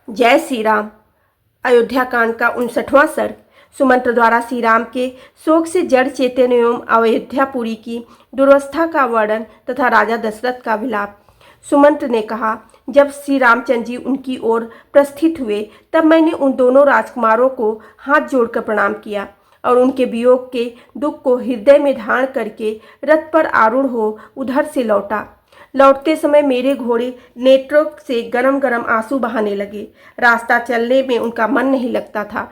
जय श्री राम। अयोध्या कांड का 59वां सर्ग। सुमंत्र द्वारा श्री राम के शोक से जड़ चेतन एवं अयोध्यापुरी की दुर्वस्था का वर्णन तथा राजा दशरथ का विलाप। सुमंत्र ने कहा, जब श्री रामचंद्र जी उनकी ओर प्रस्थित हुए तब मैंने उन दोनों राजकुमारों को हाथ जोड़कर प्रणाम किया और उनके वियोग के दुख को हृदय में धारण करके रथ पर आरूढ़ हो उधर से लौटा। लौटते समय मेरे घोड़े नेत्रों से गरम गरम आंसू बहाने लगे। रास्ता चलने में उनका मन नहीं लगता था।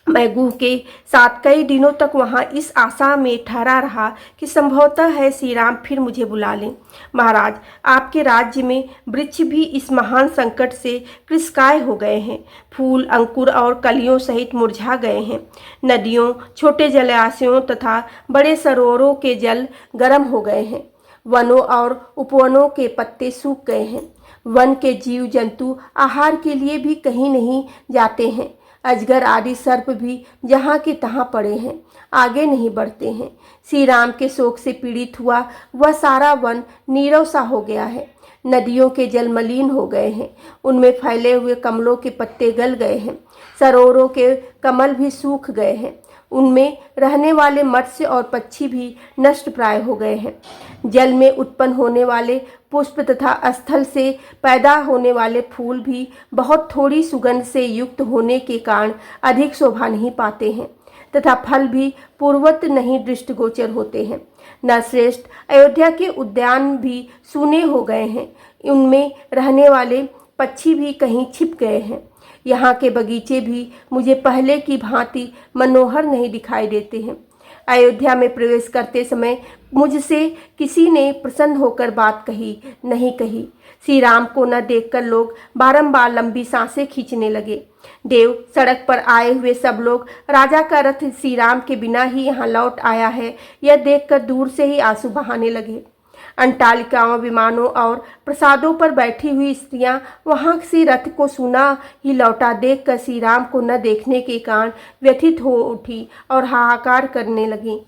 मैं गुह के साथ कई दिनों तक वहां इस आशा में ठहरा रहा कि संभवतः है श्री राम फिर मुझे बुला लें। महाराज, आपके राज्य में वृक्ष भी इस महान संकट से कृशकाय हो गए हैं। फूल, अंकुर और कलियों सहित मुरझा गए हैं। नदियों, छोटे जलाशयों तथा बड़े सरोवरों के जल गर्म हो गए हैं। वनों और उपवनों के पत्ते सूख गए हैं। वन के जीव जंतु आहार के लिए भी कहीं नहीं जाते हैं। अजगर आदि सर्प भी जहाँ के तहाँ पड़े हैं, आगे नहीं बढ़ते हैं। श्री राम के शोक से पीड़ित हुआ वह सारा वन नीरव सा हो गया है। नदियों के जल मलिन हो गए हैं, उनमें फैले हुए कमलों के पत्ते गल गए हैं। सरोवरों के कमल भी सूख गए हैं, उनमें रहने वाले मत्स्य और पक्षी भी नष्ट प्राय हो गए हैं। जल में उत्पन्न होने वाले पुष्प तथा स्थल से पैदा होने वाले फूल भी बहुत थोड़ी सुगंध से युक्त होने के कारण अधिक शोभा नहीं पाते हैं तथा फल भी पूर्ववत नहीं दृष्टिगोचर होते हैं। नरश्रेष्ठ, अयोध्या के उद्यान भी सूने हो गए हैं, उनमें रहने वाले पक्षी भी कहीं छिप गए हैं। यहाँ के बगीचे भी मुझे पहले की भांति मनोहर नहीं दिखाई देते हैं। अयोध्या में प्रवेश करते समय मुझसे किसी ने प्रसन्न होकर बात कही नहीं कही। श्री राम को न देखकर लोग बारंबार लंबी सांसें खींचने लगे। देव, सड़क पर आए हुए सब लोग राजा का रथ श्री राम के बिना ही यहाँ लौट आया है यह देखकर दूर से ही आंसू बहाने लगे। अंटालिकाओं, विमानों और प्रसादों पर बैठी हुई स्त्रियां वहां से रथ को सुना ही लौटा देखकर श्री राम को न देखने के कारण व्यथित हो उठी और हाहाकार करने लगी।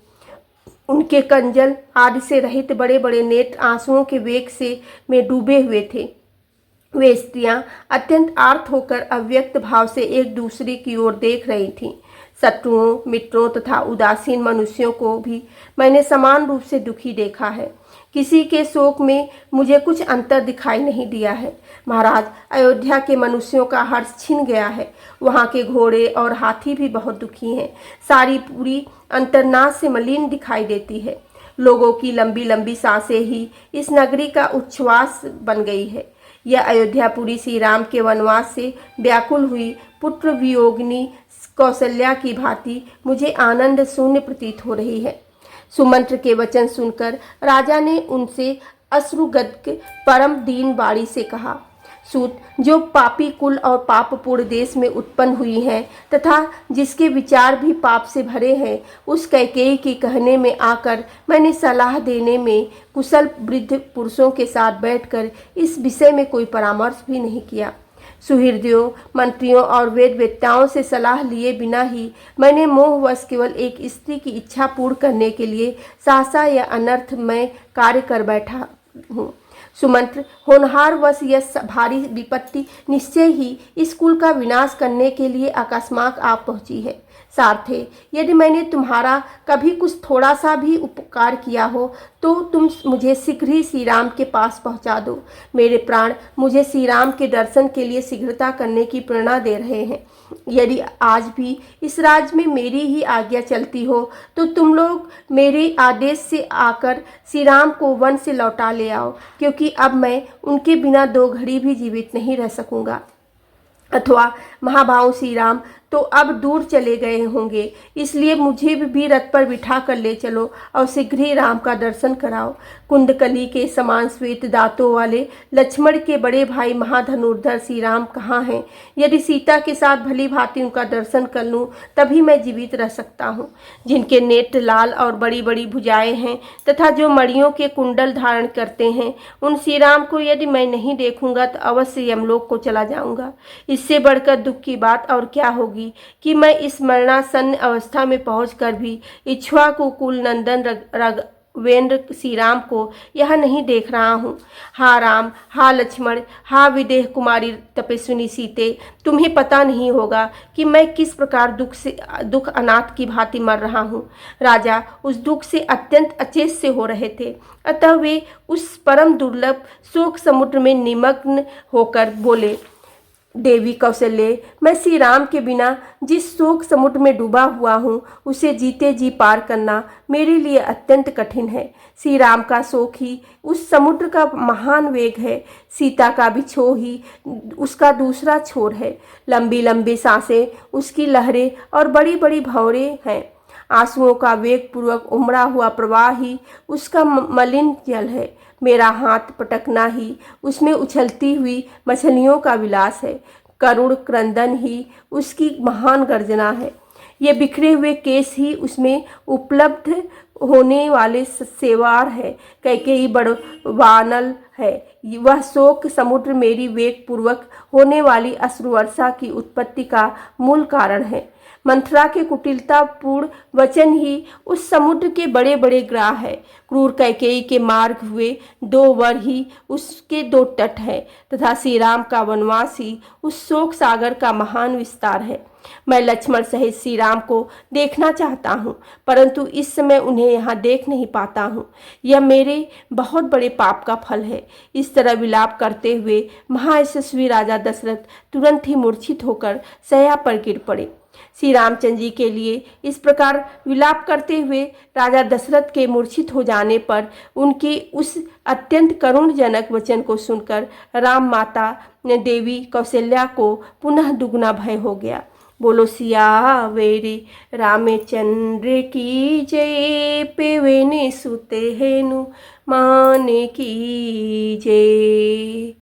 उनके कंजल आदि से रहित बड़े बड़े नेत्र आंसुओं के वेग से में डूबे हुए थे। वे स्त्रियां अत्यंत आर्त होकर अव्यक्त भाव से एक दूसरे की ओर देख रही थीं। शत्रुओं, मित्रों तथा उदासीन मनुष्यों को भी मैंने समान रूप से दुखी देखा है। किसी के शोक में मुझे कुछ अंतर दिखाई नहीं दिया है। महाराज, अयोध्या के मनुष्यों का हर्ष छिन गया है। वहाँ के घोड़े और हाथी भी बहुत दुखी हैं। सारी पूरी अंतर्नाश से मलिन दिखाई देती है। लोगों की लंबी लंबी सांसें ही इस नगरी का उच्छ्वास बन गई है। यह अयोध्यापुरी श्री राम के वनवास से व्याकुल हुई पुत्र वियोगिनी कौशल्या की भांति मुझे आनंद शून्य प्रतीत हो रही है। सुमंत्र के वचन सुनकर राजा ने उनसे अश्रुगद्गद परम दीन वाणी से कहा, सूत, जो पापी कुल और पापपूर्ण देश में उत्पन्न हुई हैं तथा जिसके विचार भी पाप से भरे हैं, उस कैकेयी के कहने में आकर मैंने सलाह देने में कुशल वृद्ध पुरुषों के साथ बैठकर इस विषय में कोई परामर्श भी नहीं किया। सुहृदयों, मंत्रियों और वेदवेत्ताओं से सलाह लिए बिना ही मैंने मोहवश केवल एक स्त्री की इच्छा पूर्ण करने के लिए सहसा या अनर्थमय कार्य कर बैठा हूँ। सुमंत्र, होनहारवश यह भारी विपत्ति निश्चय ही इस कुल का विनाश करने के लिए अकस्मात आ पहुंची है। सारथे, यदि मैंने तुम्हारा कभी कुछ थोड़ा सा भी उपकार किया हो तो तुम मुझे शीघ्र ही श्री राम के पास पहुंचा दो। मेरे प्राण मुझे श्री राम के दर्शन के लिए शीघ्रता करने की प्रेरणा दे रहे हैं। यदि आज भी इस राज्य में मेरी ही आज्ञा चलती हो तो तुम लोग मेरे आदेश से आकर श्री राम को वन से लौटा ले आओ, क्योंकि अब मैं उनके बिना 2 घड़ी भी जीवित नहीं रह सकूंगा। अथवा महाभाव श्री राम तो अब दूर चले गए होंगे, इसलिए मुझे भी रथ पर बिठा कर ले चलो और शीघ्र ही राम का दर्शन कराओ। कुंदकली के समान श्वेत दांतों वाले लक्ष्मण के बड़े भाई महाधनुर्धर श्री राम कहाँ हैं? यदि सीता के साथ भली भांति उनका दर्शन कर लूँ तभी मैं जीवित रह सकता हूँ। जिनके नेत्र लाल और बड़ी बड़ी भुजाएं हैं तथा जो मणियों के कुंडल धारण करते हैं, उन श्री राम को यदि मैं नहीं देखूंगा तो अवश्य यमलोक को चला जाऊंगा। इससे बढ़कर दुख की बात और क्या होगी कि मैं इस मरणासन्न अवस्था में पहुंचकर भी इक्ष्वाकु कुल नंदन वेंद्र श्री राम को यह नहीं देख रहा हूँ। हा राम, हा लक्ष्मण, हा विदेह कुमारी तपस्विनी सीते, तुम्हें पता नहीं होगा कि मैं किस प्रकार दुख अनाथ की भांति मर रहा हूँ। राजा उस दुख से अत्यंत अचेत से हो रहे थे, अतः वे उस परम दुर्लभ शोक समुद्र में निमग्न होकर बोले, देवी कौशल्य, मैं श्री राम के बिना जिस शोक समुद्र में डूबा हुआ हूँ उसे जीते जी पार करना मेरे लिए अत्यंत कठिन है। श्री राम का शोक ही उस समुद्र का महान वेग है, सीता का बिछोह ही उसका दूसरा छोर है। लंबी लंबी सांसें उसकी लहरें और बड़ी बड़ी भंवरें हैं। आंसुओं का वेग पूर्वक उमड़ा हुआ प्रवाह ही उसका मलिन जल है। मेरा हाथ पटकना ही उसमें उछलती हुई मछलियों का विलास है। करुण क्रंदन ही उसकी महान गर्जना है। ये बिखरे हुए केस ही उसमें उपलब्ध होने वाले सेवार है। कैकेयी बड़वानल है। वह शोक समुद्र मेरी वेग पूर्वक होने वाली अश्रुवर्षा की उत्पत्ति का मूल कारण है। मंथरा के कुटिलतापूर्ण वचन ही उस समुद्र के बड़े बड़े ग्राह है। क्रूर कैकेयी के मार्ग हुए 2 वर ही उसके 2 तट है तथा श्री राम का वनवास ही उस शोक सागर का महान विस्तार है। मैं लक्ष्मण सहित श्री राम को देखना चाहता हूँ, परंतु इस समय उन्हें यहाँ देख नहीं पाता हूँ। यह मेरे बहुत बड़े पाप का फल है। इस तरह विलाप करते हुए महायशस्वी राजा दशरथ तुरंत ही मूर्छित होकर शैया पर गिर पड़े। श्री रामचंद्र जी के लिए इस प्रकार विलाप करते हुए राजा दशरथ के मूर्छित हो जाने पर उनके उस अत्यंत करुणजनक वचन को सुनकर राम माता देवी कौशल्या को पुनः दुगना भय हो गया। बोलो सियावेरी रामचंद्र की जय, पेवेने सुते हेनु माने की जय।